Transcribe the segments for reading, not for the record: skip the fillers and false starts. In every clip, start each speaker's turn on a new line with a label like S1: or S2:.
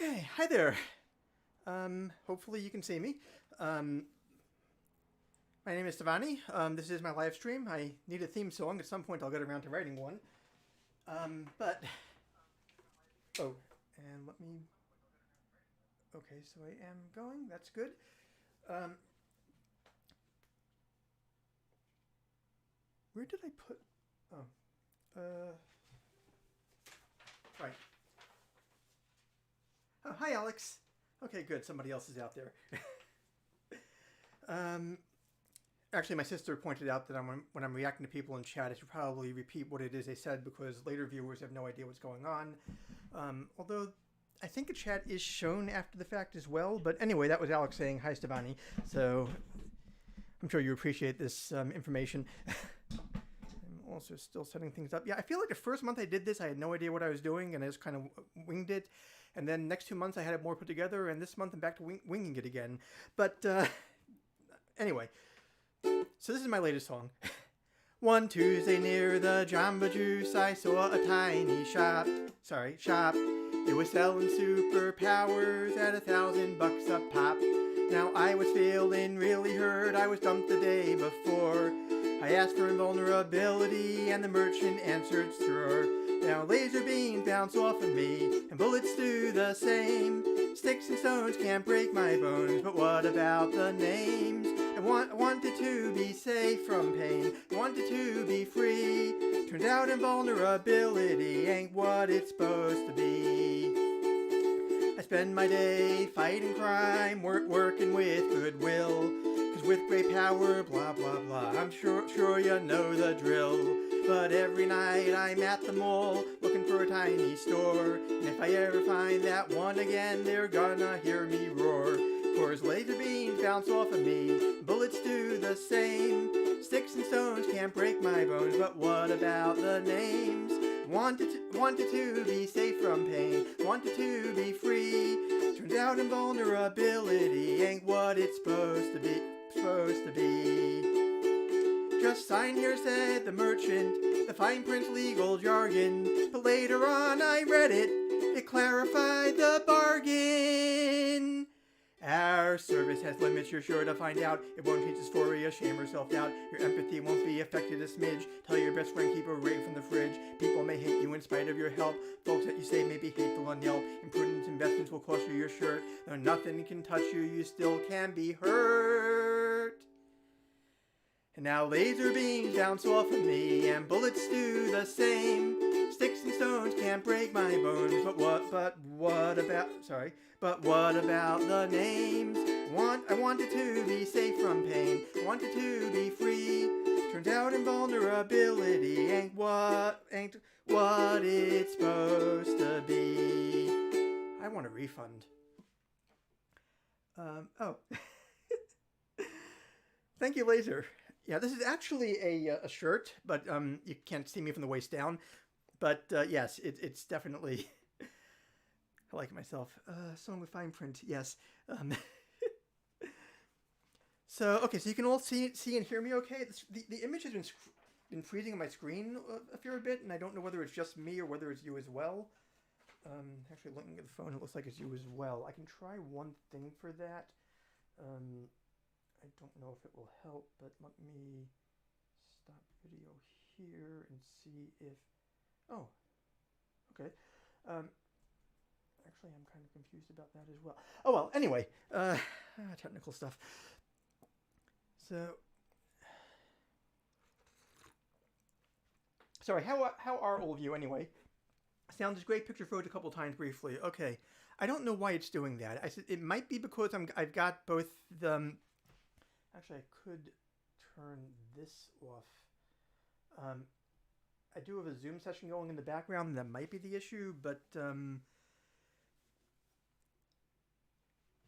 S1: Okay, hi there. Hopefully you can see me. My name is Stevani. This is my live stream. I need a theme song. At some point I'll get around to writing one. But... Oh, and let me... Okay, so I am going. That's good. Where did I put... Oh. Right. Oh, hi, Alex. Okay, good. Somebody else is out there. Actually, my sister pointed out that when I'm reacting to people in chat, I should probably repeat what it is they said because later viewers have no idea what's going on. Although I think the chat is shown after the fact as well. But anyway, that was Alex saying hi, Stevani. So I'm sure you appreciate this information. I'm also still setting things up. Yeah, I feel like the first month I did this, I had no idea what I was doing, and I just kind of winged it. And then next 2 months I had it more put together, and this month I'm back to winging it again. But anyway, so this is my latest song. One Tuesday near the Jamba Juice, I saw a tiny shop. It was selling superpowers at $1,000 a pop. Now I was feeling really hurt, I was dumped the day before. I asked for invulnerability and the merchant answered sure. Now laser beams bounce off of me and bullets do the same. Sticks and stones can't break my bones, but what about the names? I wanted to be safe from pain, I wanted to be free. Turns out invulnerability ain't what it's supposed to be. I spend my day fighting crime, working with goodwill. Cause with great power, blah blah blah, I'm sure you know the drill. But every night I'm at the mall, looking for a tiny store. And if I ever find that one again, they're gonna hear me roar. Cause laser beams bounce off of me, bullets do the same. Sticks and stones can't break my bones, but what about the names? Wanted to be safe from pain, wanted to be free. Turns out invulnerability ain't what it's supposed to be. Just sign here, said the merchant, the fine print's legal jargon. But later on I read it clarified the bargain. Our service has limits, you're sure to find out. It won't teach dysphoria, shame or self-doubt. Your empathy won't be affected a smidge. Tell your best friend, keep away from the fridge. People may hate you in spite of your help. Folks that you say may be hateful on Yelp. Imprudent investments will cost you your shirt. Though nothing can touch you, you still can be hurt. And now laser beams bounce off of me, and bullets do the same. Sticks and stones can't break my bones, but what about the names? I wanted to be safe from pain, I wanted to be free. Turns out invulnerability ain't what it's supposed to be. I want a refund. Oh. Thank you, Laser. Yeah, this is actually a shirt, but you can't see me from the waist down. But yes, it's definitely... I like it myself. Song with fine print, yes. So, okay, so you can all see and hear me okay? The image has been freezing on my screen a fair bit, and I don't know whether it's just me or whether it's you as well. Actually, looking at the phone, it looks like it's you as well. I can try one thing for that. I don't know if it will help, but let me stop video here and see if... Oh, okay. Actually, I'm kind of confused about that as well. Oh, well, anyway, technical stuff. So, sorry, how are all of you anyway? Sound is great, picture photo a couple times briefly. Okay, I don't know why it's doing that. I said it might be because I've got both the... Actually, I could turn this off. I do have a Zoom session going in the background, and that might be the issue, but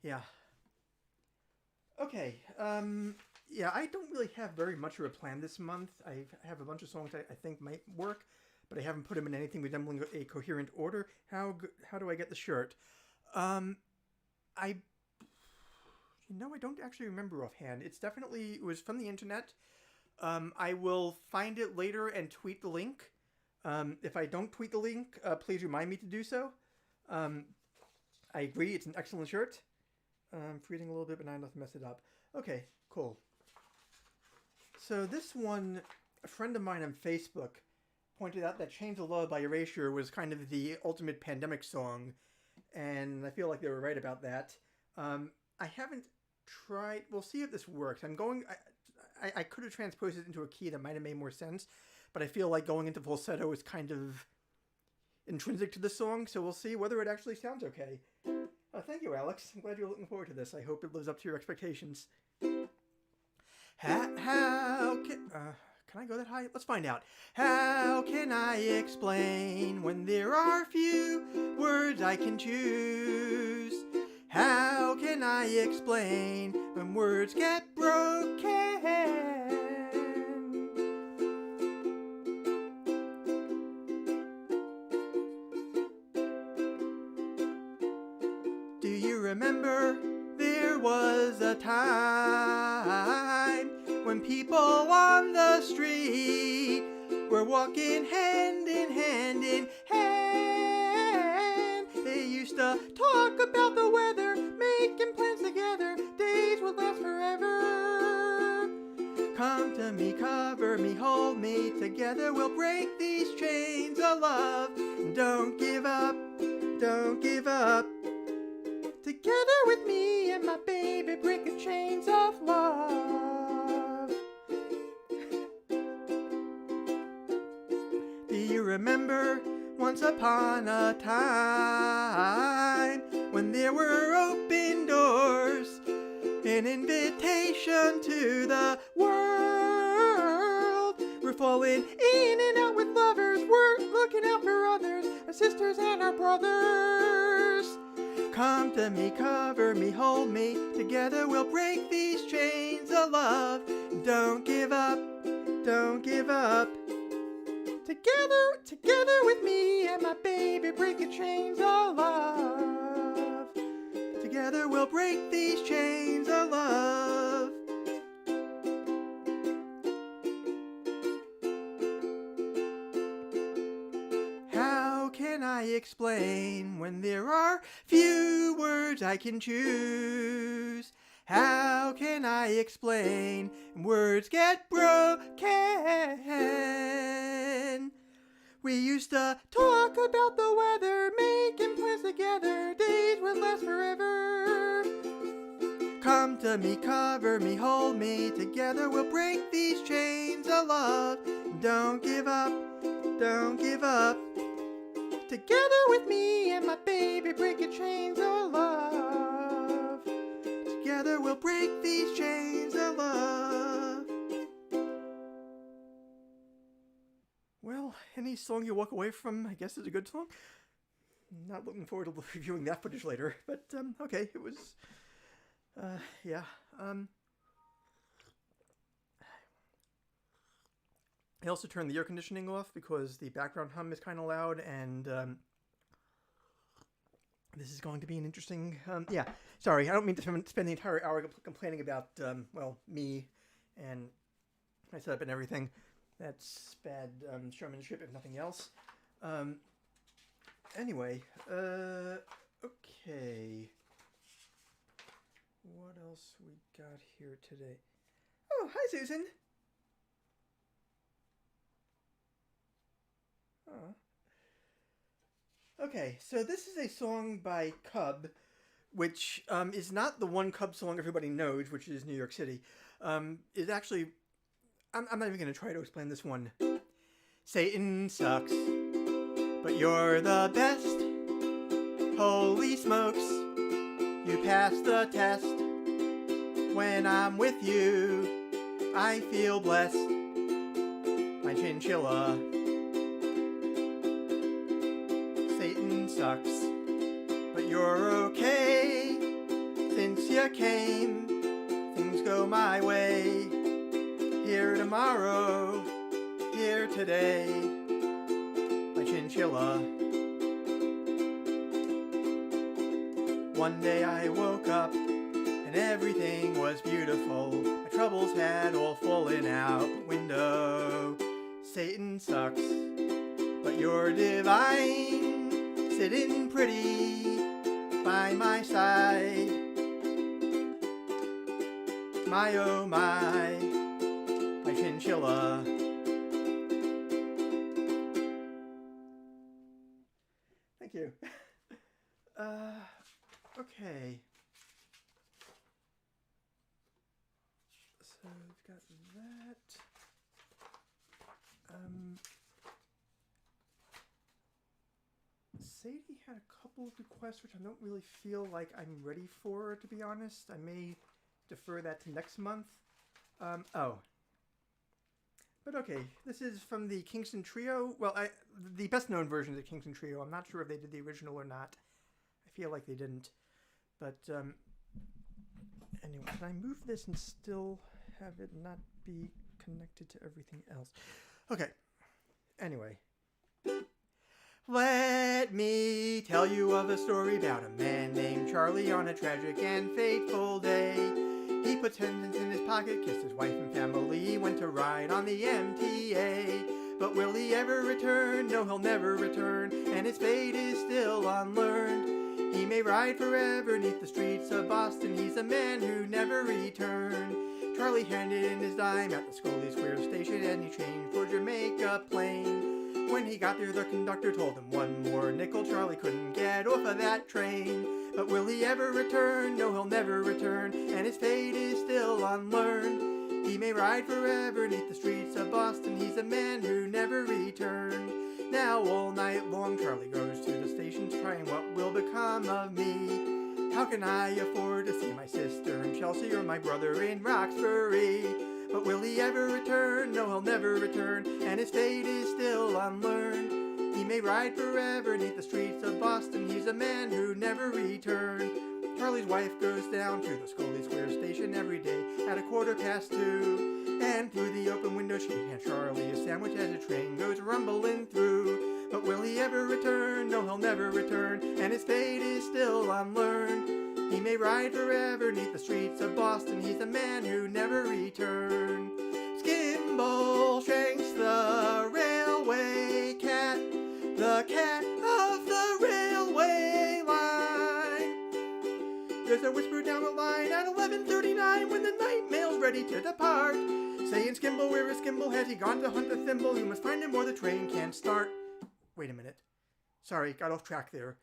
S1: yeah. Okay. Yeah, I don't really have very much of a plan this month. I have a bunch of songs I think might work, but I haven't put them in anything resembling a coherent order. How do I get the shirt? I don't actually remember offhand. It was from the internet. I will find it later and tweet the link. If I don't tweet the link, please remind me to do so. I agree. It's an excellent shirt. I'm freezing a little bit, but not enough to mess it up. Okay, cool. So this one, a friend of mine on Facebook pointed out that Chains of Love by Erasure was kind of the ultimate pandemic song, and I feel like they were right about that. I haven't tried... We'll see if this works. I could have transposed it into a key that might have made more sense, but I feel like going into falsetto is kind of intrinsic to the song, so we'll see whether it actually sounds okay. Thank you, Alex. I'm glad you're looking forward to this. I hope it lives up to your expectations. How can I go that high? Let's find out. How can I explain when there are few words I can choose? How can I explain when words get broken? Do you remember there was a time when people on the street were walking hand in hand in hand? They used to talk about the weather, making plans together, days would last forever. Come to me, cover me, hold me, together we'll break these chains of love. Don't give up, don't give up. Together with me and my baby, break the chains of love. Do you remember once upon a time when there were open doors, an invitation to the world? We're falling in and out with lovers, we're looking out for others, our sisters and our brothers. Come to me, cover me, hold me, together we'll break these chains of love. Don't give up, don't give up. Together with me and my baby, break the chains of love. Together we'll break these chains of love. How can I explain when there are few words I can choose? How can I explain when words get broken? We used to talk about the weather, making plans together, days would last forever. Come to me, cover me, hold me, together we'll break these chains of love. Don't give up, don't give up. Together with me and my baby, break the chains of love. Together we'll break these chains of love. Well, any song you walk away from, I guess, is a good song. Not looking forward to reviewing that footage later, but okay, it was, yeah. I also turned the air conditioning off because the background hum is kind of loud, and this is going to be an interesting, yeah. Sorry, I don't mean to spend the entire hour complaining about, well, me and my setup and everything. That's bad showmanship, if nothing else. Anyway, okay. What else we got here today? Oh, hi, Susan. Oh. Okay, so this is a song by Cub, which is not the one Cub song everybody knows, which is New York City. It's actually... I'm not even going to try to explain this one. Satan sucks, but you're the best. Holy smokes, you passed the test. When I'm with you, I feel blessed. My chinchilla. Satan sucks, but you're okay. Since you came, things go my way. Here tomorrow, here today, my chinchilla. One day I woke up and everything was beautiful. My troubles had all fallen out the window. Satan sucks, but you're divine, sitting pretty by my side. My oh my Chinchilla. Thank you. Okay. So we've got that. Sadie had a couple of requests which I don't really feel like I'm ready for, to be honest. I may defer that to next month. But okay, this is from the Kingston Trio. Well, the best known version of the Kingston Trio. I'm not sure if they did the original or not. I feel like they didn't. But anyway, can I move this and still have it not be connected to everything else? Okay. Anyway. Let me tell you of a story about a man named Charlie on a tragic and fateful day. He put 10 cents in his pocket, kissed his wife and family, went to ride on the MTA. But will he ever return? No, he'll never return, and his fate is still unlearned. He may ride forever 'neath the streets of Boston. He's a man who never returned. Charlie handed in his dime at the Scully Square station, and he changed for Jamaica Plain. When he got there, the conductor told him one more nickel. Charlie couldn't get off of that train. But will he ever return? No, he'll never return, and his fate is still unlearned. He may ride forever 'neath the streets of Boston. He's a man who never returned. Now all night long Charlie goes to the stations, crying, what will become of me? How can I afford to see my sister in Chelsea or my brother in Roxbury? But will he ever return? No, he'll never return, and his fate is still unlearned. He may ride forever 'neath the streets of Boston. He's a man who never returned. Charlie's wife goes down to the Scully Square station every day at 2:15. And through the open window she hands Charlie a sandwich as the train goes rumbling through. But will he ever return? No, he'll never return, and his fate is still unlearned. He may ride forever 'neath the streets of Boston. He's a man who never returned. Skimble Shanks, the railway cat, the cat of the railway line. There's a whisper down the line at 11:39 when the night mail's ready to depart, saying, Skimble, where is Skimble? Has he gone to hunt the thimble? You must find him or the train can't start. Wait a minute. Sorry, got off track there.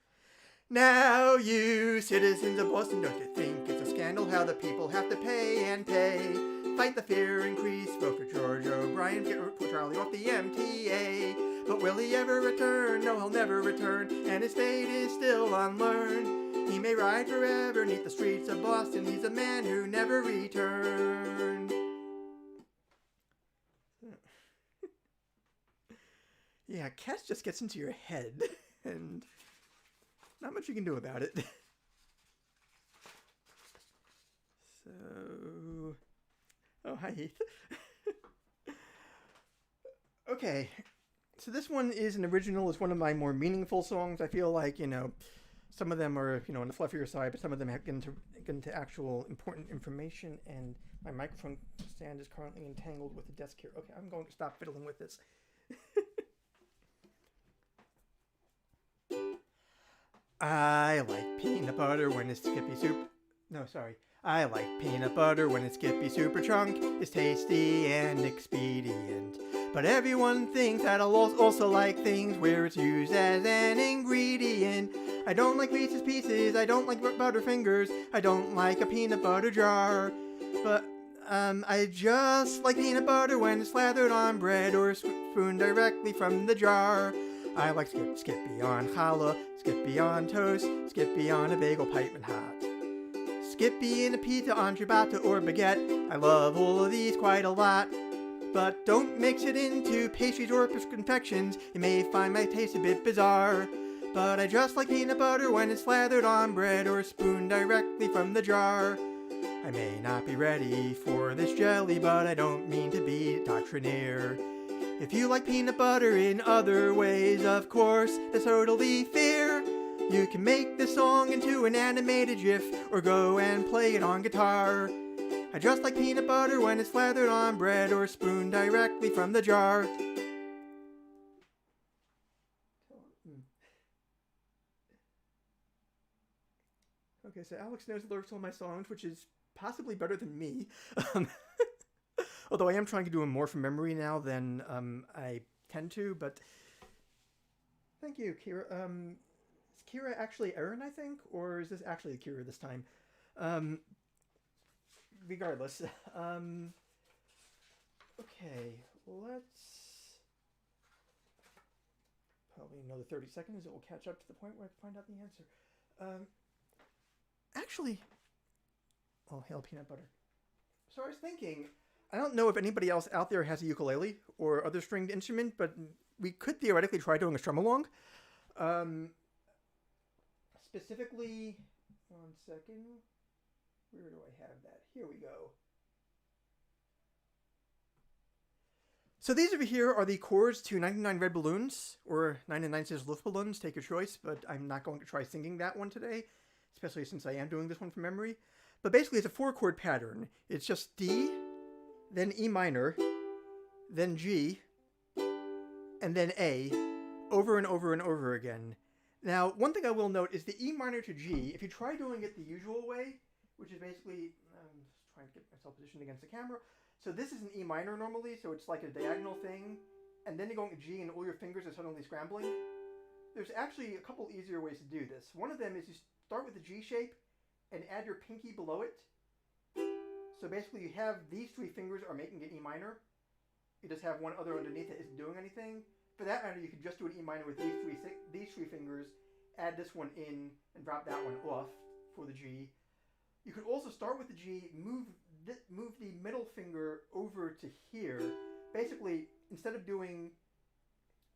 S1: Now, you citizens of Boston, don't you think it's a scandal how the people have to pay and pay? Fight the fare increase, vote for George O'Brien, put Charlie off the MTA. But will he ever return? No, he'll never return, and his fate is still unlearned. He may ride forever 'neath the streets of Boston. He's a man who never returned. Yeah, cats just gets into your head, and not much you can do about it. So, oh, hi Heath. Okay, so this one is an original. It's one of my more meaningful songs. I feel like, some of them are, on the fluffier side, but some of them get into actual important information, and my microphone stand is currently entangled with the desk here. Okay, I'm going to stop fiddling with this. I like peanut butter when it's Skippy soup. No, sorry. I like peanut butter when it's Skippy Super Chunk. It's tasty and expedient. But everyone thinks that I'll also like things where it's used as an ingredient. I don't like Reese's Pieces. I don't like Butterfingers. I don't like a peanut butter jar. But I just like peanut butter when it's slathered on bread or spooned directly from the jar. I like Skippy on challah, Skippy on toast, Skippy on a bagel piping hot. Skippy in a pizza on ciabatta or baguette. I love all of these quite a lot. But don't mix it into pastries or confections. You may find my taste a bit bizarre. But I just like peanut butter when it's slathered on bread or spooned directly from the jar. I may not be ready for this jelly, but I don't mean to be doctrinaire. If you like peanut butter in other ways, of course, that's totally fair. You can make this song into an animated GIF or go and play it on guitar. I just like peanut butter when it's slathered on bread or spooned directly from the jar. Okay, so Alex knows the lyrics to all my songs, which is possibly better than me. Um, although I am trying to do them more from memory now than I tend to, but thank you, Kira. Is Kira actually Erin, I think? Or is this actually Kira this time? Um, regardless. Okay, let's... Probably another 30 seconds. It will catch up to the point where I find out the answer. Actually... Oh, hail peanut butter. So I was thinking... I don't know if anybody else out there has a ukulele or other stringed instrument, but we could theoretically try doing a strum-along. Specifically... One second. Where do I have that? Here we go. So these over here are the chords to 99 Red Balloons, or 99 Cents Luftballons, take your choice, but I'm not going to try singing that one today, especially since I am doing this one from memory. But basically it's a 4-chord pattern. It's just D, then E minor, then G, and then A, over and over and over again. Now, one thing I will note is the E minor to G, if you try doing it the usual way, which is basically, I'm just trying to get myself positioned against the camera. So this is an E minor normally, so it's like a diagonal thing, and then you're going to G and all your fingers are suddenly scrambling. There's actually a couple easier ways to do this. One of them is you start with the G shape and add your pinky below it. So basically you have these 3 fingers are making it E minor. You just have one other underneath that isn't doing anything. For that matter, you could just do an E minor with these three fingers, add this one in, and drop that one off for the G. You could also start with the G, move the middle finger over to here. Basically, instead of doing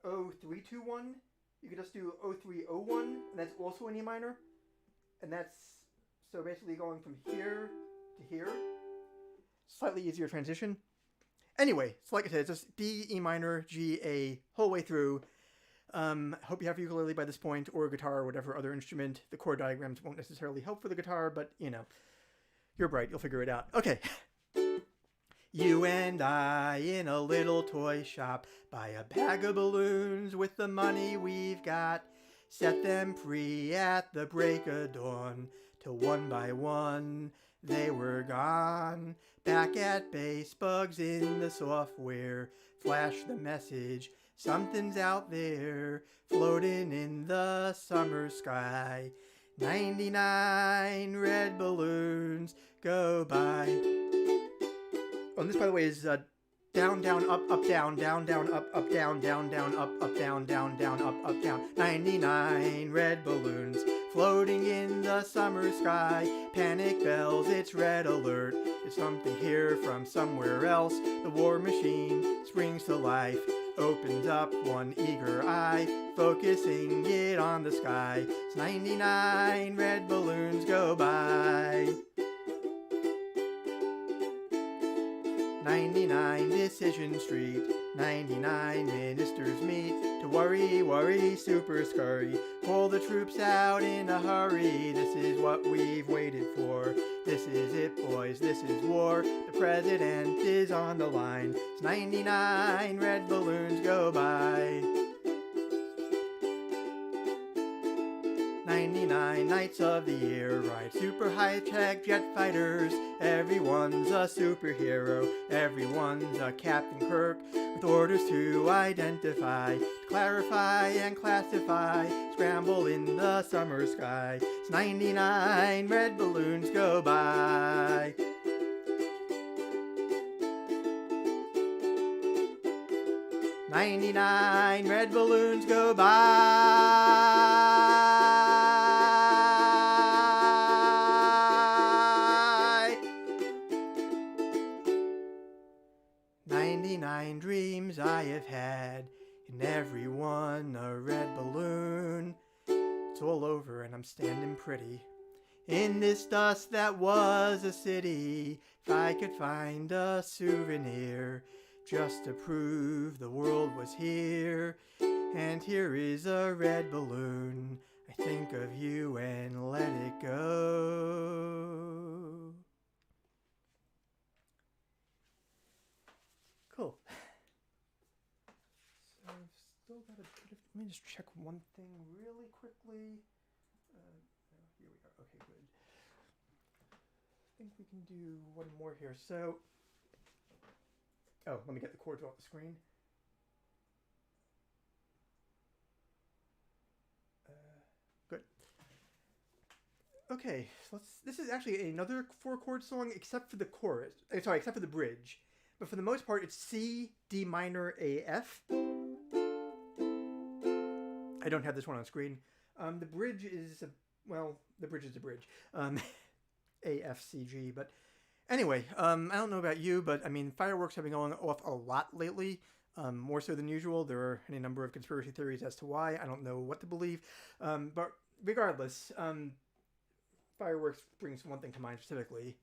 S1: 0-3-2-1, you could just do 0-3-0-1, and that's also an E minor. And that's, so basically going from here to here. Slightly easier transition. Anyway, so like I said, it's just D, E minor, G, A, whole way through. Hope you have a ukulele by this point, or a guitar, or whatever other instrument. The chord diagrams won't necessarily help for the guitar, but, you know, you're bright, you'll figure it out. Okay. You and I in a little toy shop buy a bag of balloons with the money we've got. Set them free at the break of dawn, till one by one they were gone. Back at base, bugs in the software flash the message, something's out there floating in the summer sky. 99 red balloons go by. Oh, and this, by the way, is down, down, up, up, down, down, down, up, up, down, down, down, up, up, down, down, down, up, down. 99 red balloons floating in the summer sky. Panic bells, it's red alert. It's something here from somewhere else. The war machine springs to life, opens up one eager eye, focusing it on the sky. It's 99 red balloons go by. 99 Decision Street, 99 ministers meet to worry, worry, super scurry. Pull the troops out in a hurry, this is what we've waited for. This is it, boys, this is war. The president is on the line. It's 99 red balloons go by. 99 nights of the year ride super high-tech jet fighters. Everyone's a superhero, everyone's a Captain Kirk, with orders to identify, to clarify and classify, scramble in the summer sky. It's 99 red balloons go by. "99 red balloons go by." 99 dreams I have had, and every one a red balloon. It's all over and I'm standing pretty in this dust that was a city. If I could find a souvenir just to prove the world was here. And here is a red balloon. I think of you and let it go. Cool. So I've still got a bit of... Let me just check one thing really quickly. Here we are. Okay, good. think we can do one more here. So, oh, let me get the chords off the screen. Good. Okay, so let's. This is actually another 4-chord song, except for the chorus. Sorry, except for the bridge. But for the most part, it's C, D minor, A, F. I don't have this one on screen. The bridge is the bridge is a bridge. A, F, C, G. But anyway, I don't know about you, but I mean, Fireworks have been going off a lot lately. More so than usual. There are any number of conspiracy theories as to why. I don't know what to believe. But regardless, Fireworks brings one thing to mind specifically.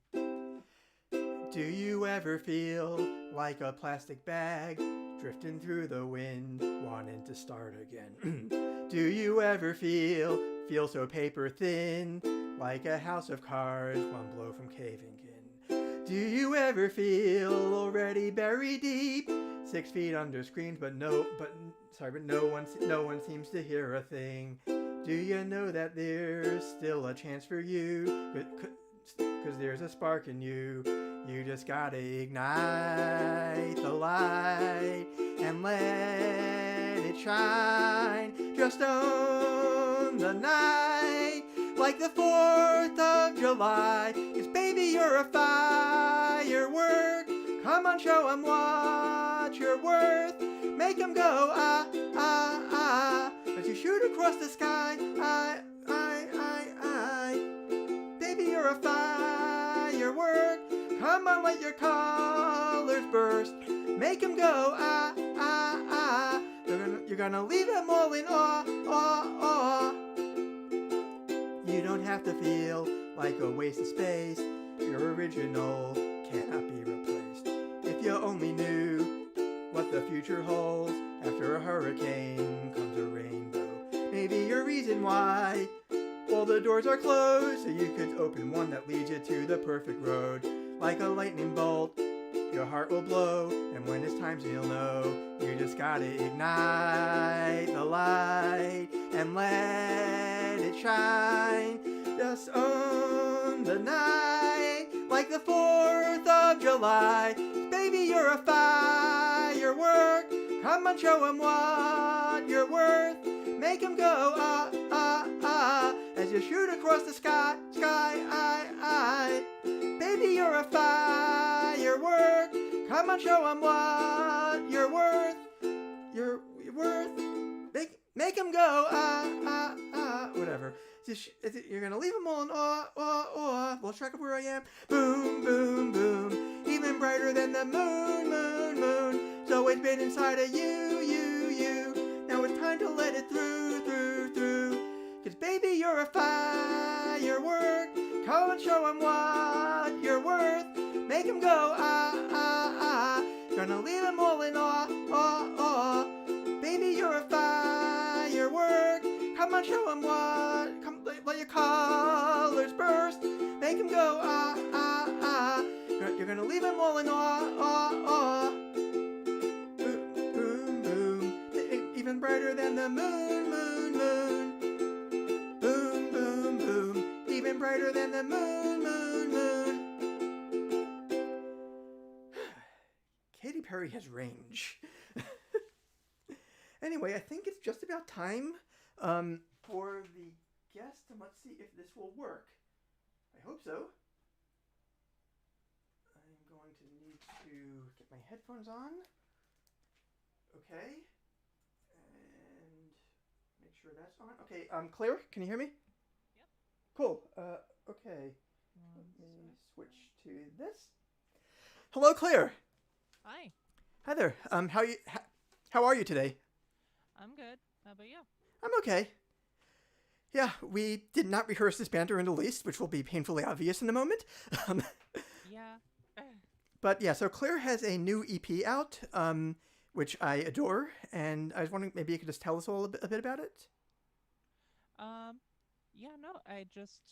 S1: Do you ever feel like a plastic bag drifting through the wind, wanting to start again? Do you ever feel so paper thin, like a house of cards, one blow from caving in? Do you ever feel already buried deep, 6 feet under screens, but no one seems to hear a thing? Do you know that there's still a chance for you? 'Cause there's a spark in you. You just gotta ignite the light and let it shine. Just own the night like the 4th of July. 'Cause baby, you're a firework. Come on, show 'em what you're worth. Make 'em go ah, ah, ah. As you shoot across the sky, baby, you're a firework. Come on, let your colors burst. Make 'em go ah, ah, ah. You're gonna leave 'em all in awe, awe, awe. You don't have to feel like a waste of space. Your original cannot be replaced. If you only knew what the future holds, after a hurricane comes a rainbow. Maybe your reason why all the doors are closed, so you could open one that leads you to the perfect road. Like a lightning bolt, your heart will blow, and when it's time, you'll know. You just gotta ignite the light and let it shine. Just own the night like the 4th of July. Baby, you're a firework. Come on, show 'em what you're worth. Make 'em go ah, ah, ah. As you shoot across the sky, baby, you're a firework. Come on, show 'em what you're worth. You're worth. Make 'em go ah, ah, ah. Whatever. You're gonna leave 'em all in awe, awe, awe. Lost track of where I am. Boom, boom, boom. Even brighter than the moon, moon, moon. So it's been inside of you, you, you. Now it's time to let it through, through, through. 'Cause baby, you're a firework. Come and show 'em what you're worth. Make 'em go ah, ah, ah. Gonna leave 'em all in awe, awe, awe. Baby, you're a firework. Come on, show 'em what. Come, let your colors burst. Make 'em go ah, ah, ah. You're gonna leave 'em all in awe, awe, awe. Boom, boom, boom. Even brighter than the moon, moon, moon. Boom, boom, boom. Even brighter than the moon, moon, moon. Katy Perry has range. Anyway, I think it's just about time for the guest, and let's see if this will work. I hope so. I'm going to need to get my headphones on. Okay. And make sure that's on. Okay, Claire, can you hear me?
S2: Yep.
S1: Cool. Okay. Let me switch to this. Hello, Claire.
S2: Hi.
S1: Hi there. How are you today?
S2: I'm good. How about you?
S1: I'm okay. Yeah, we did not rehearse this banter in the least, which will be painfully obvious in a moment.
S2: Yeah.
S1: But yeah, so Claire has a new EP out, which I adore, and I was wondering maybe you could just tell us all a bit about it.
S2: Yeah, no, I just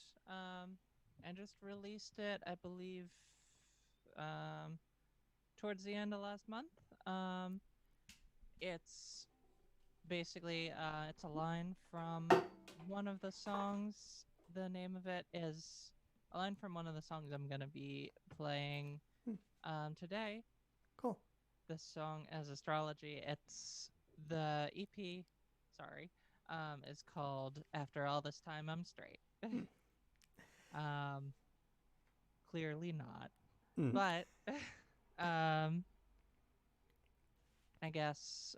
S2: released it, I believe, towards the end of last month. It's basically, it's a line from one of the songs. The name of it is a line from one of the songs I'm gonna be playing today.
S1: Cool.
S2: This song is Astrology. It's the EP. Sorry, is called "After All This Time I'm Straight." Clearly not, but I guess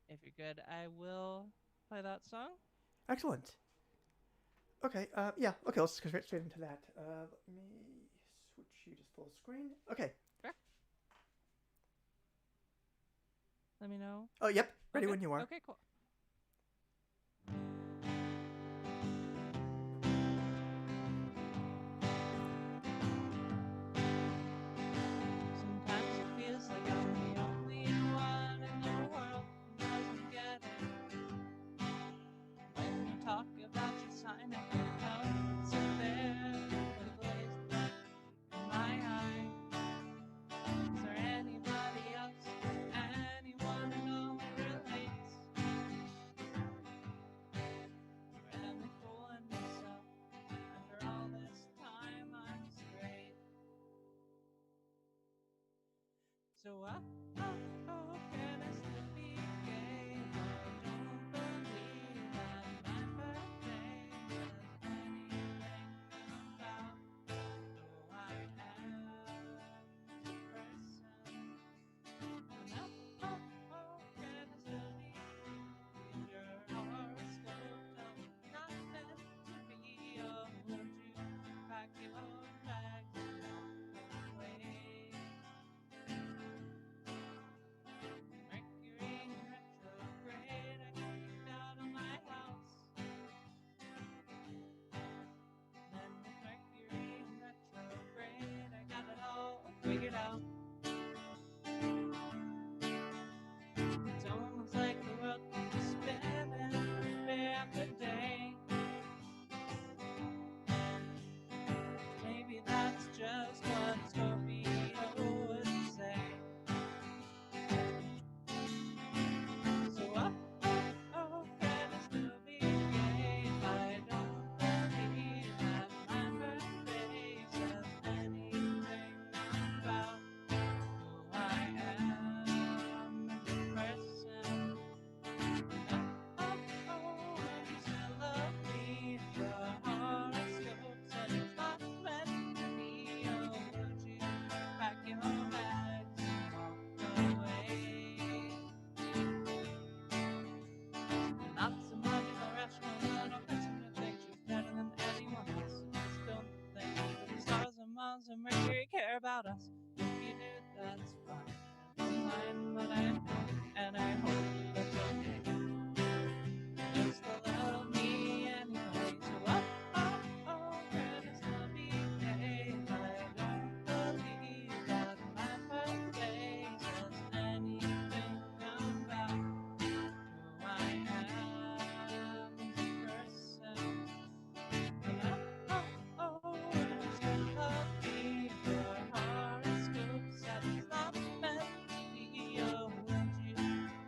S2: if you're good, I will play that song.
S1: Excellent. Okay, yeah, okay, let's go straight into that. Let me switch you to full screen. Okay.
S2: Sure. Let me know.
S1: Oh, yep, ready
S2: Okay.
S1: when you are.
S2: Okay, cool. Sometimes it feels like I'm the only one in the world who doesn't get it. When you talk about your sign, I can't help but sit there with a glazed look in my eye. Is there anybody else, anyone who knows relates? Or am I fooling myself? After all this time, I'm straight. So oh, can I still be gay? I don't believe that my birthday says anything about who I am as a person. And oh, can I still be? Is your horoscope tell me not meant to be? Oh, won't you pack your bags and walk away? Mercury in retrograde, I got kicked out of my house. Then with Mercury in retrograde, I got it all figured out. It's almost like the world keeps spinning day after day. Maybe that's just what a Scorpio would say. So oh, can I still be gay? I don't believe that my birthday says anything about who I am as a person. Oh, you still love me. Your horoscope said it's not meant to be. Oh, would you pack your bags and walk away? Not so much of a rational, I don't person who thinks she's better than anyone else. I just don't think that the stars and Mars and Mercury care about us. If you do, that's fine. Never mind, but I know, and I hope that's okay. You still love me anyway, so oh, can I still be gay? I don't believe that my birthday says anything about who I am as a person. And oh, you still love me. Your horoscope said it's not meant to be. Oh, would you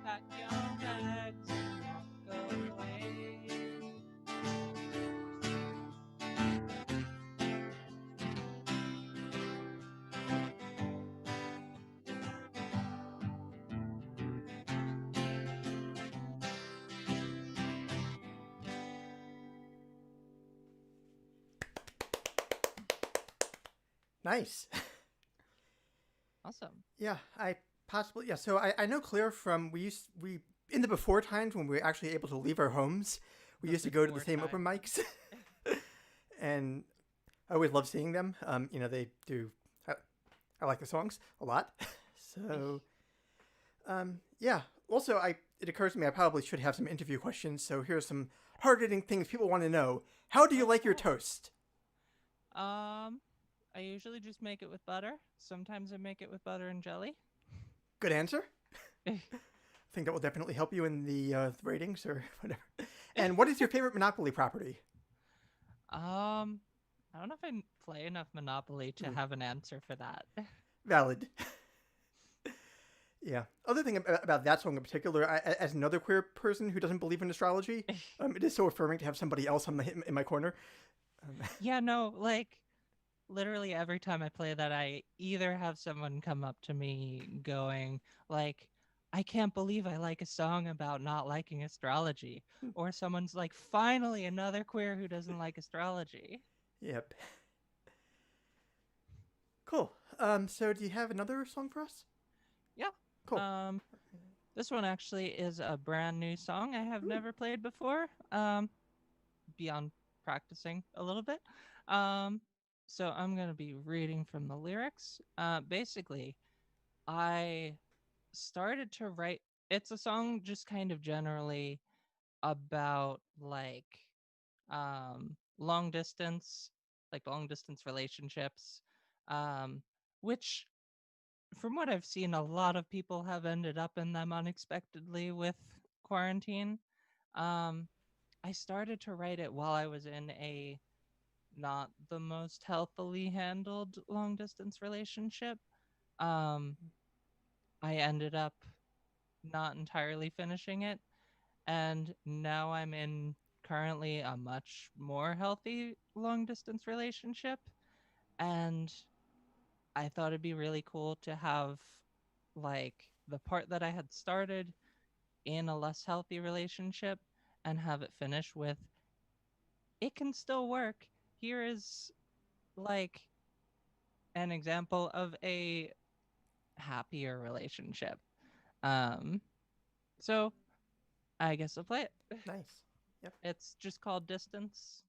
S2: pack your bags and walk away?
S1: Nice.
S2: Awesome.
S1: Yeah, so I know Claire from, we in the before times when we were actually able to leave our homes, we used to go to the
S2: before
S1: same open mics. And I always love seeing them. They do, I like the songs a lot. So, yeah. Also, it occurs to me I probably should have some interview questions. So here's some hard-hitting things people want to know. How do you like your toast?
S2: I usually just make it with butter. Sometimes I make it with butter and jelly.
S1: Good answer. I think that will definitely help you in the ratings or whatever. And what is your favorite Monopoly property?
S2: I don't know if I play enough Monopoly to have an answer for that.
S1: Valid. Yeah. Other thing about that song in particular, as another queer person who doesn't believe in astrology, it is so affirming to have somebody else in my corner.
S2: Yeah, no, like literally every time I play that, I either have someone come up to me going, like, I can't believe I like a song about not liking astrology. Or someone's like, finally, another queer who doesn't like astrology.
S1: Yep. Cool. So do you have another song for us?
S2: Yeah.
S1: Cool.
S2: Um, this one actually is a brand new song I have
S1: Ooh.
S2: never played before, beyond practicing a little bit. Um, so I'm going to be reading from the lyrics. Basically, I started to write it's a song just kind of generally about like long distance, like long distance relationships, um which from what I've seen a lot of people have ended up in them unexpectedly with quarantine. um I started to write it while I was in a not the most healthily handled long distance relationship. um I ended up not entirely finishing it, and now I'm in currently a much more healthy long distance relationship. And I thought it'd be really cool to have like the part that I had started in a less healthy relationship and have it finish with it can still work. Here is like an example of a happier relationship. Um so I guess I'll play it.
S1: Nice. Yep.
S2: It's just called Distance.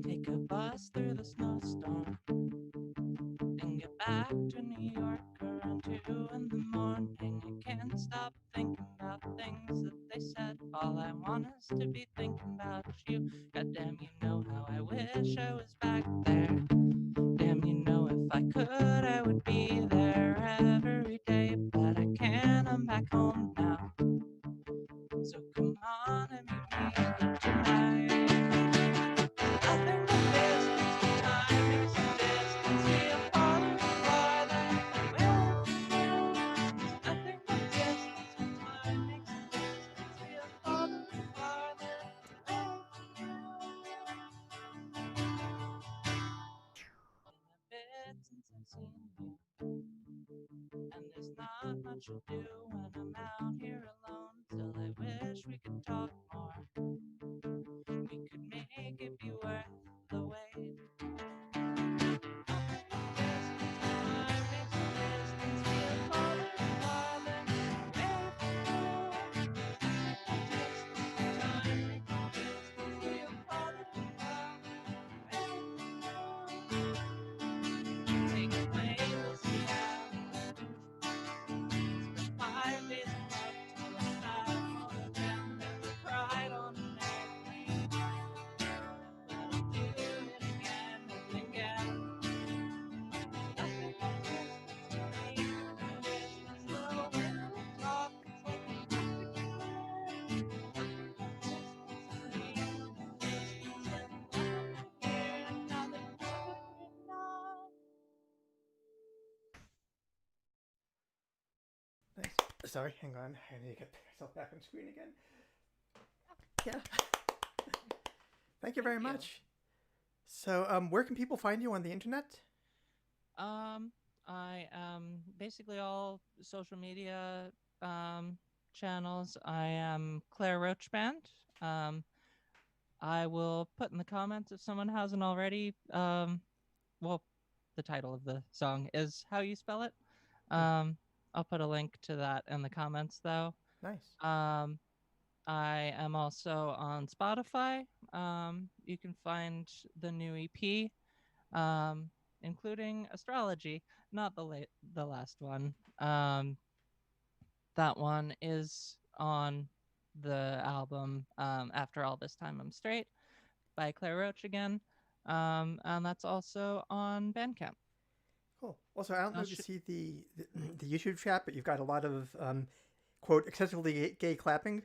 S2: Take a bus through the snowstorm and get back to New York around 2 in the morning. I can't stop thinking about things that they said. All I want is to be thinking about you. Goddamn, you know how I wish I was back there. Damn, you know if I could, I would be there every day. But I can't, I'm back home now. So come on and meet me here tonight. Nothing but distance, time makes a distance. We are farther farther away. Nothing but distance, time makes a distance. We are farther farther away. Been a bit since I've seen you, and there's not much to do when I'm out here alone. Still, I wish we could talk more. We could make it be worth the wait.
S1: Nice. Sorry, hang on. I need to get myself back on screen again. Yeah. Thank you very
S2: Thank you.
S1: much. So, where can people find you on the internet?
S2: Um, I am basically all social media channels. I am Claire Roche Band. Um, I will put in the comments if someone hasn't already. Well, the title of the song is how you spell it.
S1: Hmm.
S2: Um, I'll put a link to that in the comments though.
S1: Nice.
S2: Um, I am also on Spotify. You can find the new EP, um, including Astrology, not the last one. That one is on the album After All This Time I'm Straight by Claire Roche again. And that's also on Bandcamp.
S1: Cool. Also, I don't know
S2: I'll
S1: if you
S2: sh-
S1: see the YouTube chat, but you've got a lot of quote excessively gay clapping.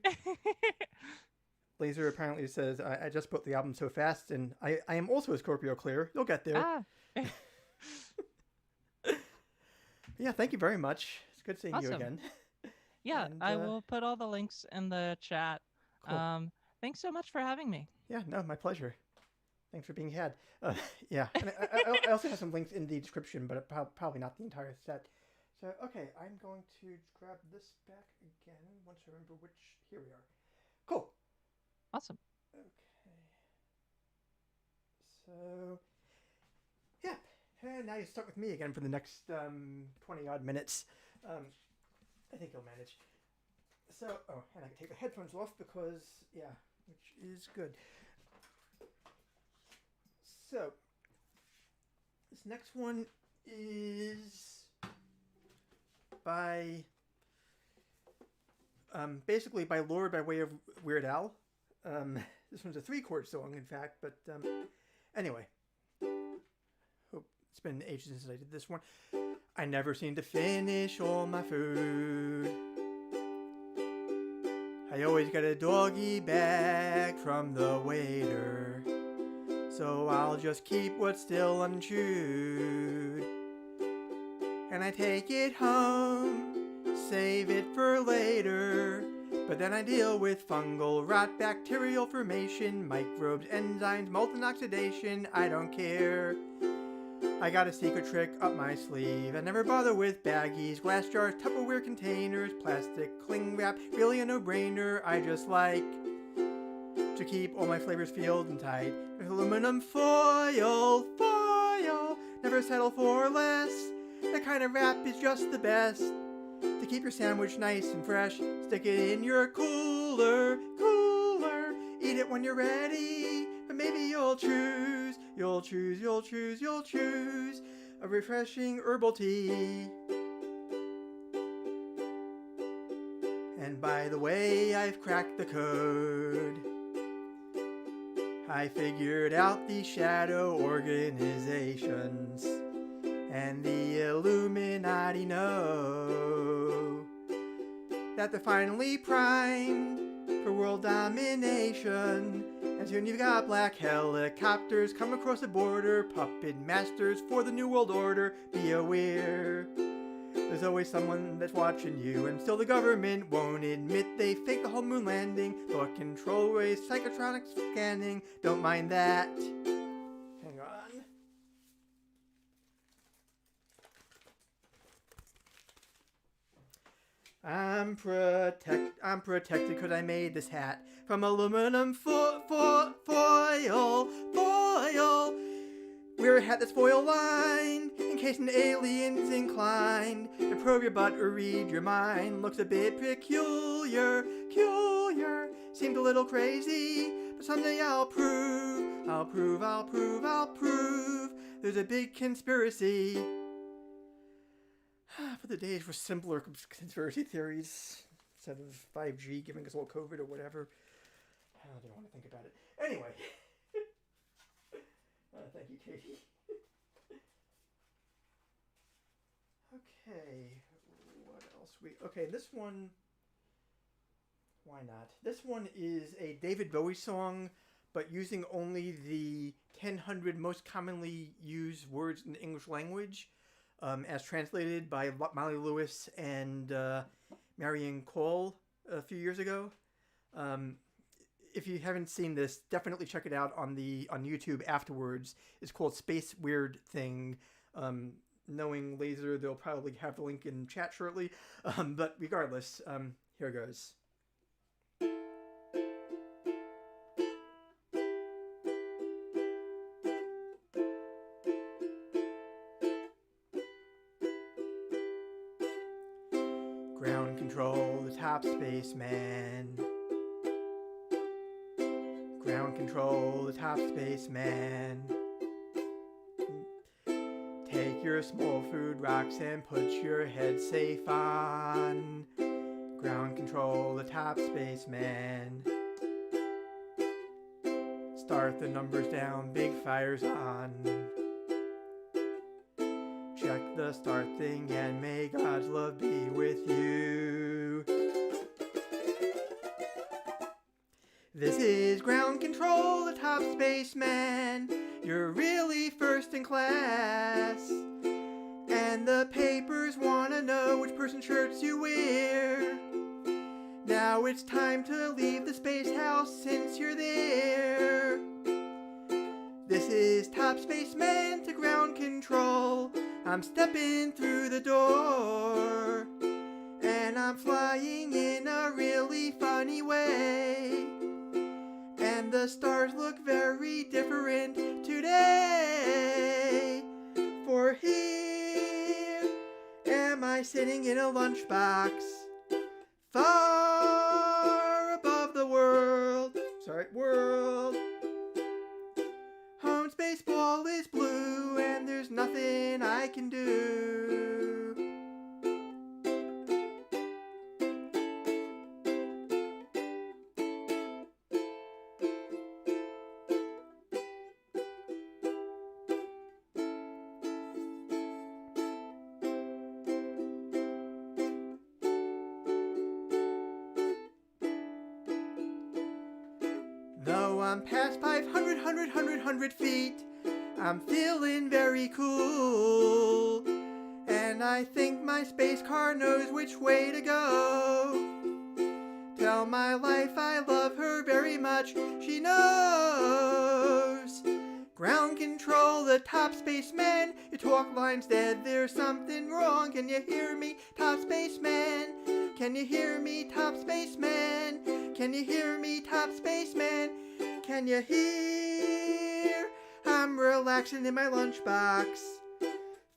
S1: Laser apparently says, I just bought the album so fast, and I am also a Scorpio, Claire. You'll get there.
S2: Ah,
S1: Yeah, thank you very much. It's good seeing you
S2: awesome.
S1: again.
S2: Yeah,
S1: And,
S2: I will put all the links in the chat.
S1: cool.
S2: Thanks so much for having me.
S1: Yeah, no, my pleasure. Thanks for being had. Yeah, and I also have some links in the description, but probably not the entire set. So, okay, I'm going to grab this back again once I remember which... Here we are. Cool.
S2: Awesome.
S1: Okay. So, yeah. And now you start with me again for the next 20-odd minutes. I think you'll manage. So, oh, and I can take the headphones off because, yeah, which is good. So, this next one is by, basically by Lord by way of Weird Al. This one's a 3-chord song, in fact, but anyway. Hope it's been ages since I did this one. I never seem to finish all my food. I always get a doggy bag from the waiter. So I'll just keep what's still unchewed. And I take it home, save it for later. But then I deal with fungal rot, bacterial formation, microbes, enzymes, molten oxidation. I don't care. I got a secret trick up my sleeve. I never bother with baggies, glass jars, Tupperware containers, plastic cling wrap. Really a no-brainer. I just like to keep all my flavors sealed and tight. With aluminum foil. Never settle for less. That kind of wrap is just the best. To keep your sandwich nice and fresh, stick it in your cooler. Eat it when you're ready, but maybe you'll choose a refreshing herbal tea. And by the way, I've cracked the code. I figured out the shadow organizations, and the Illuminati know that they're finally primed for world domination. And soon you've got black helicopters come across the border, puppet masters for the New World Order. Be aware, there's always someone that's watching you, and still the government won't admit they faked the whole moon landing. Thought control waves, psychotronic scanning, don't mind that. Hang on. I'm protected because I made this hat from aluminum foil. Wear a hat that's foil lined in case an alien's inclined to probe your butt or read your mind. Looks a bit peculiar. Seemed a little crazy, but someday I'll prove. There's a big conspiracy. For the days for simpler conspiracy theories instead of 5G giving us all COVID or whatever. I don't want to think about it. Anyway. Thank you, Katie. Okay. What else okay, this one... Why not? This one is a David Bowie song, but using only the 1,000 most commonly used words in the English language. As translated by Molly Lewis and Marianne Cole a few years ago. If you haven't seen this, definitely check it out on YouTube afterwards. It's called Space Weird Thing. Knowing Laser, they'll probably have the link in chat shortly. But regardless, here goes. Ground control, the top spaceman. Ground control, the top spaceman. Take your small food rocks and put your head safe on. Ground control, the top spaceman. Start the numbers down, big fire's on. Check the start thing and may God's love be with you. This is ground control, the top spaceman. You're really first in class. And the papers want to know which person shirts you wear. Now it's time to leave the space house since you're there. This is top spaceman to ground control. I'm stepping through the door. And I'm flying in a really funny way. And the stars look very different today. For here am I sitting in a lunchbox, far above the world. Home space ball is blue and there's nothing I can do. Though I'm past 500 feet, I'm feeling very cool. And I think my space car knows which way to go. Tell my life I love her very much, she knows. Ground control, the top spaceman. Your talk line's dead, there's something wrong. Can you hear me, top spaceman? Can you hear me, top spaceman? Can you hear me, top spaceman? Can you hear? I'm relaxing in my lunchbox,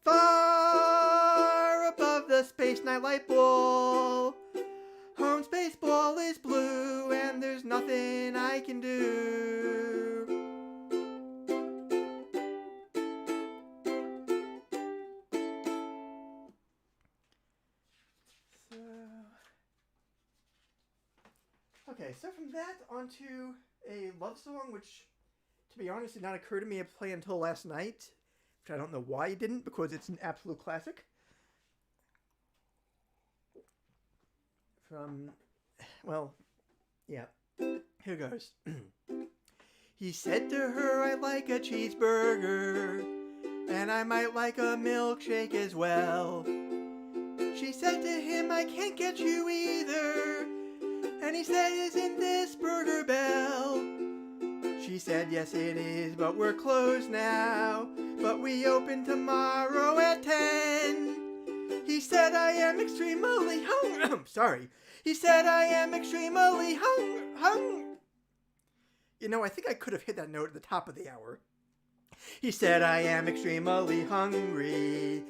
S1: far above the space night light ball. Home space ball is blue and there's nothing I can do. So from that onto a love song, which, to be honest, did not occur to me to play until last night, which I don't know why it didn't, because it's an absolute classic. Here goes. He said to her, I like a cheeseburger, and I might like a milkshake as well. She said to him, I can't get you either. And he said, isn't this Burger Bell? She said, yes it is, but we're closed now. But we open tomorrow at 10. He said, I am extremely hungry. He said, I am extremely hungry. You know, I think I could have hit that note at the top of the hour. He said, I am extremely hungry,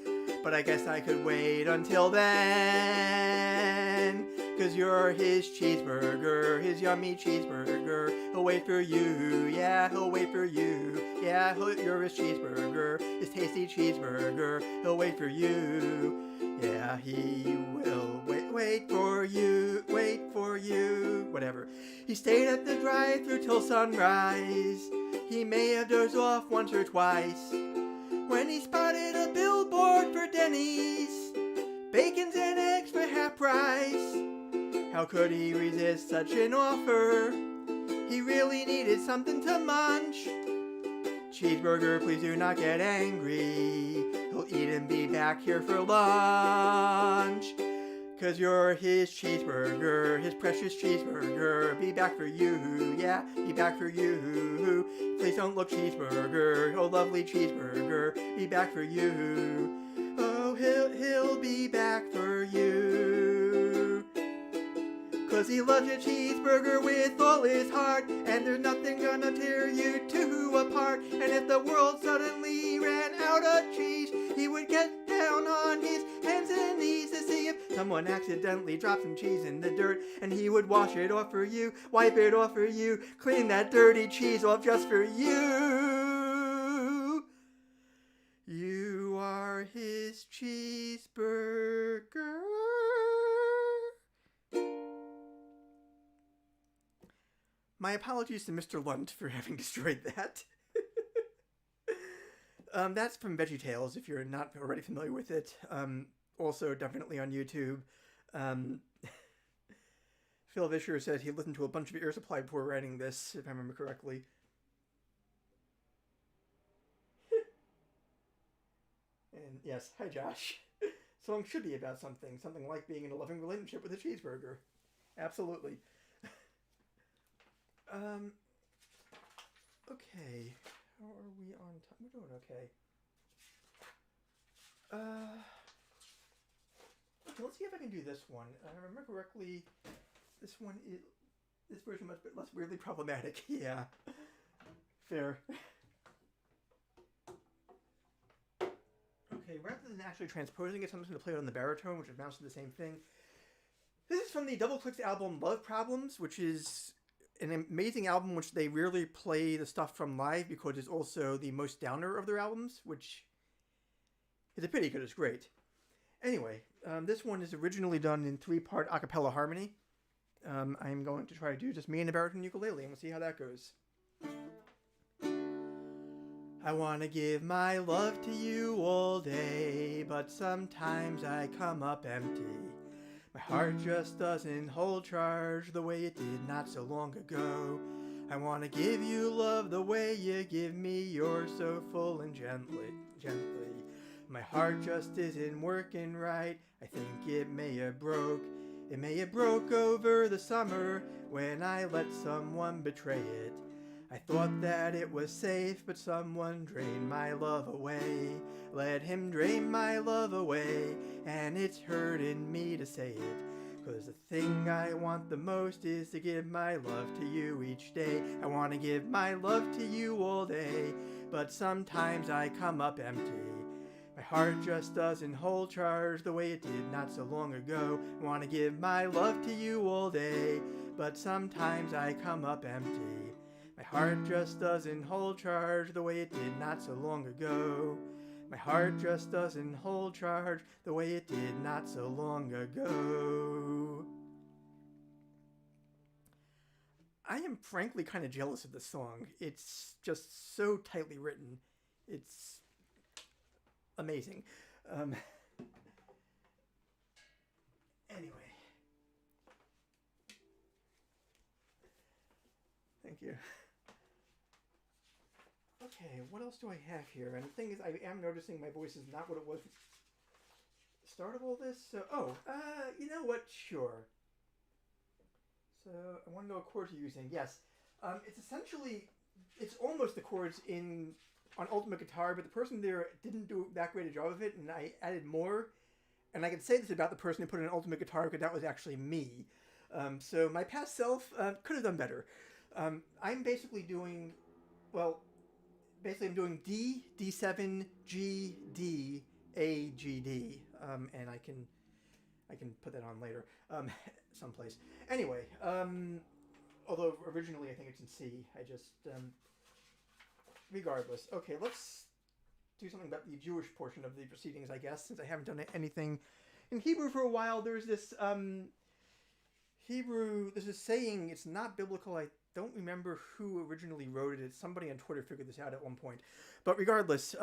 S1: but I guess I could wait until then. 'Cause you're his cheeseburger, his yummy cheeseburger. He'll wait for you, yeah, he'll wait for you. Yeah, you're his cheeseburger, his tasty cheeseburger. He'll wait for you, yeah, he will wait for you, whatever. He stayed at the drive-thru till sunrise. He may have dozed off once or twice when he spotted a billboard for Denny's, bacons and eggs for half price. How could he resist such an offer? He really needed something to munch. Cheeseburger, please do not get angry. He'll eat and be back here for lunch. 'Cause you're his cheeseburger, his precious cheeseburger. Be back for you, yeah, be back for you. Please don't look, cheeseburger, oh lovely cheeseburger. Be back for you. Oh, he'll be back for you. 'Cause he loves your cheeseburger with all his heart, and there's nothing gonna tear you two apart. And if the world suddenly ran out of cheese, he would get down on his hands and knees to see if someone accidentally dropped some cheese in the dirt, and he would wash it off for you, wipe it off for you, clean that dirty cheese off just for you. You are his cheeseburger. My apologies to Mr. Lunt for having destroyed that. That's from VeggieTales, if you're not already familiar with it. Also, definitely on YouTube. Phil Vischer said he listened to a bunch of Air Supply before writing this, if I remember correctly. And yes, hi Josh. Song should be about something like being in a loving relationship with a cheeseburger. Absolutely. Okay. How are we on time? We're doing okay. Okay, let's see if I can do this one. I remember correctly, this version must be less weirdly problematic. Yeah. Fair. Okay, rather than actually transposing it, I'm just going to play it on the baritone, which amounts to the same thing. This is from the Double Clicks album Love Problems, which is an amazing album which they rarely play the stuff from live because it's also the most downer of their albums, which is a pity because it's great. Anyway, this one is originally done in 3-part a cappella harmony. I'm going to try to do just me and the baritone ukulele, and we'll see how that goes. I want to give my love to you all day, but sometimes I come up empty. My heart just doesn't hold charge the way it did not so long ago. I want to give you love the way you give me yours, so full and gently. My heart just isn't working right. I think it may have broke. It may have broke over the summer when I let someone betray it. I thought that it was safe, but someone drained my love away. Let him drain my love away, and it's hurting me to say it. 'Cause the thing I want the most is to give my love to you each day. I want to give my love to you all day, but sometimes I come up empty. My heart just doesn't hold charge the way it did not so long ago. I want to give my love to you all day, but sometimes I come up empty. My heart just doesn't hold charge the way it did not so long ago. My heart just doesn't hold charge the way it did not so long ago. I am frankly kind of jealous of this song. It's just so tightly written. It's amazing. Anyway. Thank you. Okay, what else do I have here? And the thing is, I am noticing my voice is not what it was at the start of all this. So, you know what? Sure. So, I want to know what chords you're using. Yes. It's almost the chords on Ultimate Guitar, but the person there didn't do that great a job of it, and I added more. And I can say this about the person who put in Ultimate Guitar, because that was actually me. So, my past self could have done better. I'm basically doing, I'm doing D, D7, G, D, A, G, D, and I can put that on later, someplace. Anyway, although originally I think it's in C, I just, regardless. Okay, let's do something about the Jewish portion of the proceedings, I guess, since I haven't done anything in Hebrew for a while. There's this, there's a saying, it's not biblical, I don't remember who originally wrote it. Somebody on Twitter figured this out at one point. But regardless,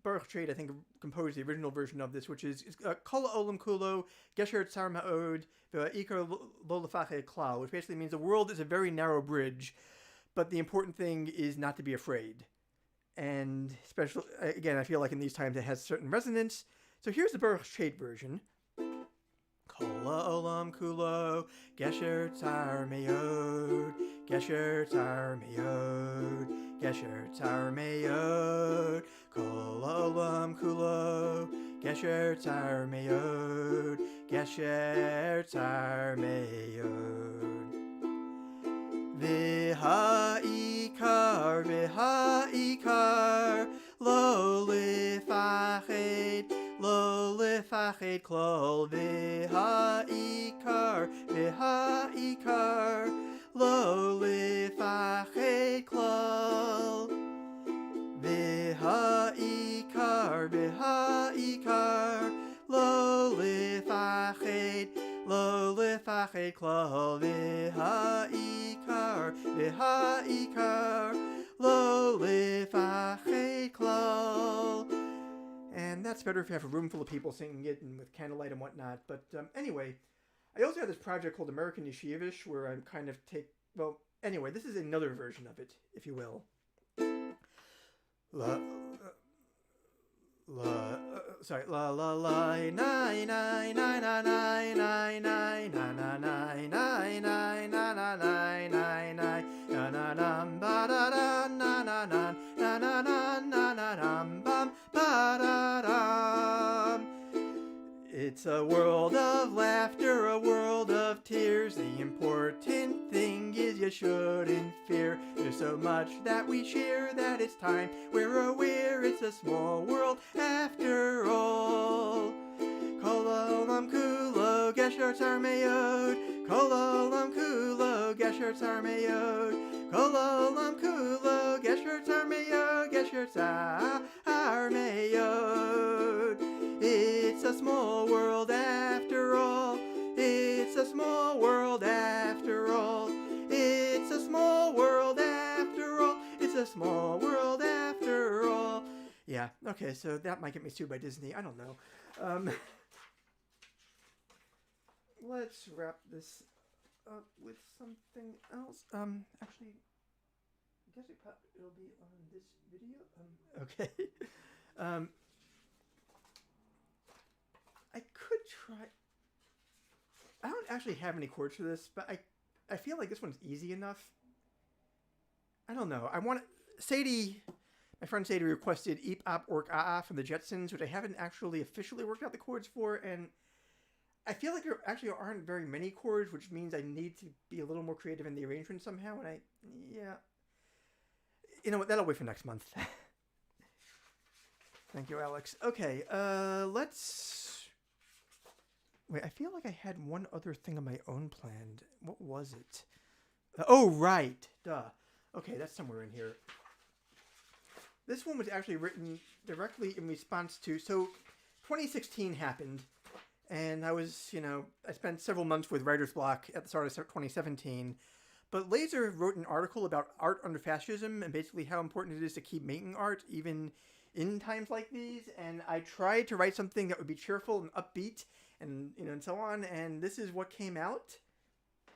S1: Baruch Trade, I think, composed the original version of this, which is Kol Ha'Olam Kulo, Gesher Tsar Ma'od, Ve'ikar Lo Lefachei Klal, which basically means the world is a very narrow bridge, but the important thing is not to be afraid. And especially, again, I feel like in these times it has certain resonance. So here's the Baruch Trade version. Kol Ha'Olam Kulo, Gesher Tsar Ma'od, Gesher Tsar Ma'od, Gesher Tsar Ma'od, Kol Ha'Olam Kulo, Gesher Tsar Ma'od, Gesher Tsar Ma'od. V'ha'ikar, lo lefached, lo lefached klal. V'ha'ikar, lo lefached klal. V'ha'ikar, lo lefached, lo lefached klal. V'ha'ikar, lo lefached klal. And that's better if you have a room full of people singing it and with candlelight and whatnot. But anyway, I also have this project called American Yeshivish, where I'm kind of well, anyway, this is another version of it, if you will. Sorry. La la la nine nine nine nine nine nine nine nine nine nine nine nine nine nine na na na ba da da na na na na na na na na na bum ba da da. It's a world of laughter, a world of tears. The important thing is you shouldn't fear. There's so much that we share that it's time we're aware it's a small world after all. Kol Ha'Olam Kulo, Gesher Tzar Meyod. Kol Ha'Olam Kulo, Gesher Tzar Meyod. Kol Ha'Olam Kulo, Gesher Tzar Meyod. Gesher Tzar Meyod. It's a small world after all. It's a small world after all. It's a small world after all. It's a small world after all. Yeah, okay, so that might get me sued by Disney. I don't know. Let's wrap this up with something else. Actually, I guess it'll be on this video. Okay. I could try. I don't actually have any chords for this, but I feel like this one's easy enough. I don't know. Sadie, my friend Sadie requested Eep Op Ork Ah from the Jetsons, which I haven't actually officially worked out the chords for, and I feel like there actually aren't very many chords, which means I need to be a little more creative in the arrangement somehow, and yeah. You know what, that'll wait for next month. Thank you, Alex. Okay, Wait, I feel like I had one other thing on my own planned. What was it? Oh, right. Duh. Okay, that's somewhere in here. This one was actually written directly in response to... So, 2016 happened, and I spent several months with writer's block at the start of 2017. But Laser wrote an article about art under fascism and basically how important it is to keep making art, even in times like these. And I tried to write something that would be cheerful and upbeat, and so on, and this is what came out.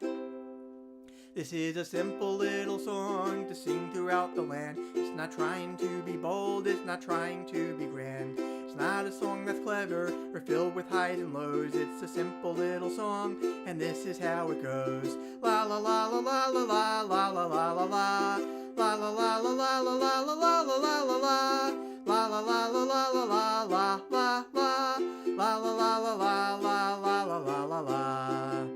S1: This is a simple little song to sing throughout the land. It's not trying to be bold, it's not trying to be grand. It's not a song that's clever or filled with highs and lows. It's a simple little song, and this is how it goes. La la la la la la la la la la la la. La la la la la la la la la la la la la. La la la la la la la la la la. La la la la la la la la la la la.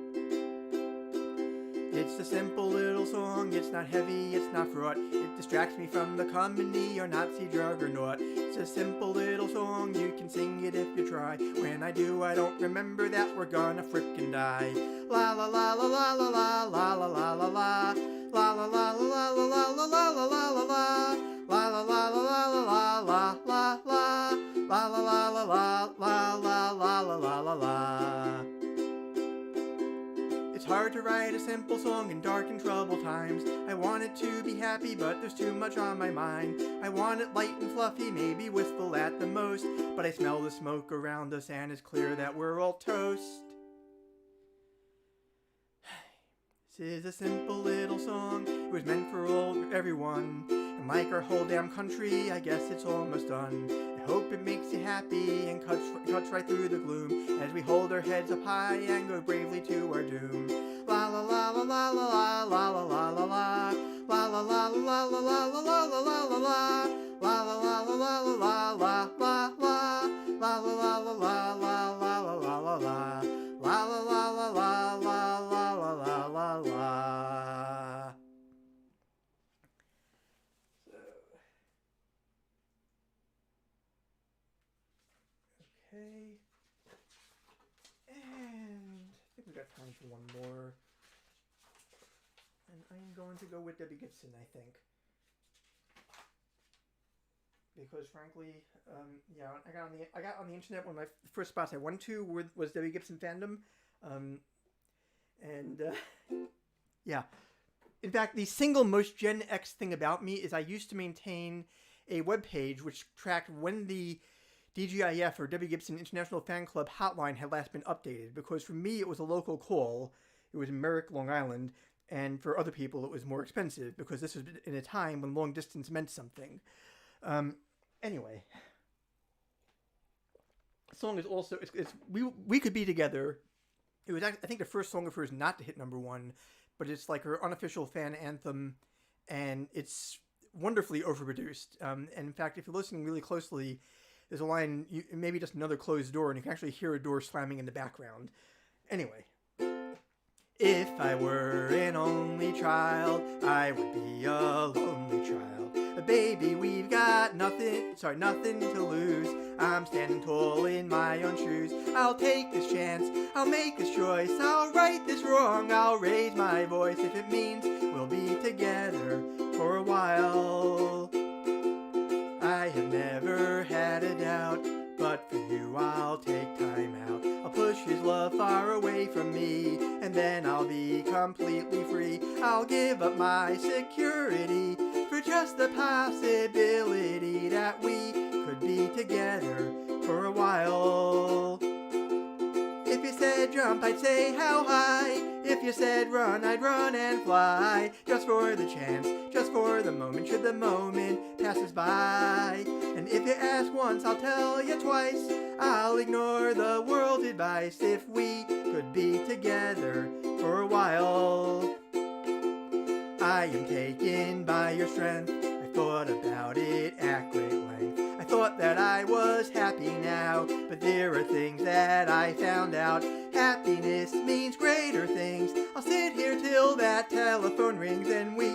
S1: It's a simple little song, it's not heavy, it's not fraught. It distracts me from the comedy or Nazi juggernaut. It's a simple little song, you can sing it if you try. When I do, I don't remember that we're gonna frickin' die. La la la la la la la la la la la la. La la la la la la la la la la la la. La la la la la la la la la la. La la la la la la la la la la la. It's hard to write a simple song in dark and troubled times. I want it to be happy, but there's too much on my mind. I want it light and fluffy, maybe wistful at the most. But I smell the smoke around us and it's clear that we're all toast. This is a simple little song, it was meant for everyone. And like our whole damn country, I guess it's almost done. I hope it makes you happy and cuts right through the gloom as we hold our heads up high and go bravely to our doom. La la la la la la la la la la la. La la la la la la la la la la la la la. La la la la la la la la la la. La la la la la la la la la la la. La la la la la la la la la la la. Okay. And I think we got time for one more. And I'm going to go with Debbie Gibson, I think. Because frankly, I got on the internet, one of my first spots I went to was Debbie Gibson fandom. Yeah. In fact, the single most Gen X thing about me is I used to maintain a webpage which tracked when the DGIF, or W. Gibson International Fan Club hotline, had last been updated, because for me it was a local call. It was in Merrick, Long Island, and for other people it was more expensive, because this was in a time when long distance meant something. Anyway, the song is also, it's We Could Be Together. It was, I think, the first song of hers not to hit #1, but it's like her unofficial fan anthem, and it's wonderfully overproduced. And in fact, if you're listening really closely, there's a line, maybe just another closed door, and you can actually hear a door slamming in the background. Anyway. If I were an only child, I would be a lonely child. Baby, we've got nothing to lose. I'm standing tall in my own shoes. I'll take this chance, I'll make this choice. I'll right this wrong, I'll raise my voice. If it means we'll be together for a while. I have never had a doubt, but for you I'll take time out. I'll push his love far away from me, and then I'll be completely free. I'll give up my security for just the possibility that we could be together for a while. If you said jump, I'd say how high. If you said run, I'd run and fly. Just for the chance, just for the moment, should the moment pass us by. And if you ask once, I'll tell you twice. I'll ignore the world's advice. If we could be together for a while. I am taken by your strength. I thought about it at great length. I thought that I was happy now, but there are things that I found out. Happiness means greater things. I'll sit here till that telephone rings, and we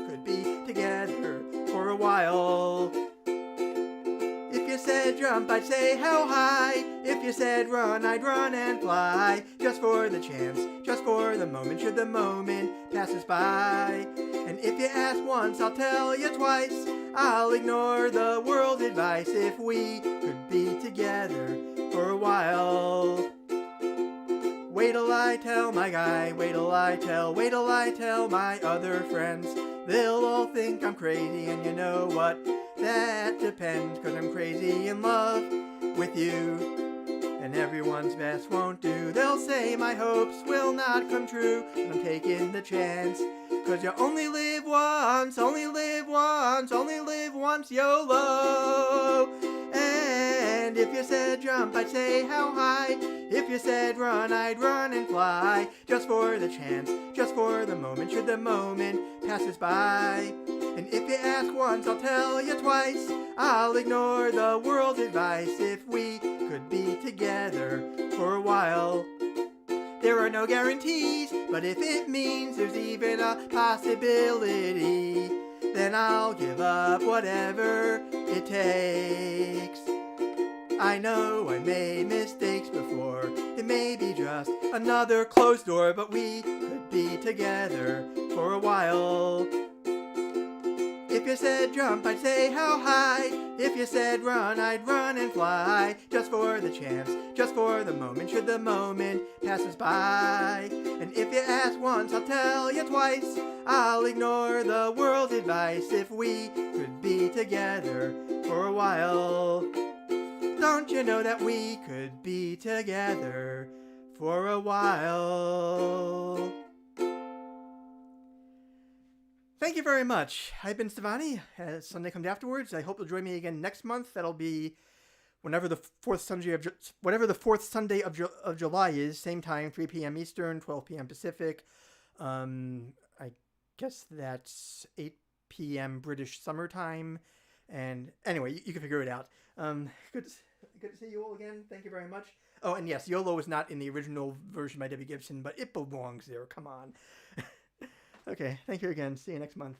S1: could be together for a while. If you said jump, I'd say how high. If you said run, I'd run and fly. Just for the chance, just for the moment, should the moment pass us by. And if you ask once, I'll tell you twice. I'll ignore the world's advice. If we could be together for a while. Wait till I tell my guy, wait till I tell my other friends. They'll all think I'm crazy, and you know what? That depends, 'cause I'm crazy in love with you. And everyone's best won't do. They'll say my hopes will not come true, and I'm taking the chance. 'Cause you only live once, only live once, only live once, YOLO. And if you said jump, I'd say how high. If you said run, I'd run and fly. Just for the chance, just for the moment, should the moment pass us by. And if you ask once, I'll tell you twice. I'll ignore the world's advice. If we could be together for a while. There are no guarantees, but if it means there's even a possibility, then I'll give up whatever it takes. I know I made mistakes before. It may be just another closed door, but we could be together for a while. If you said jump, I'd say how high. If you said run, I'd run and fly. Just for the chance, just for the moment, should the moment pass us by. And if you ask once, I'll tell you twice. I'll ignore the world's advice. If we could be together for a while. Don't you know that we could be together for a while? Thank you very much. I've been Stevani. As Sunday comes afterwards, I hope you'll join me again next month. That'll be whenever the fourth Sunday of July is. Same time, 3 p.m. Eastern, 12 p.m. Pacific. I guess that's 8 p.m. British summertime. And anyway, you can figure it out. Good to see you all again. Thank you very much. Oh, and yes, YOLO is not in the original version by W. Gibson, but it belongs there. Come on. Okay, thank you again. See you next month.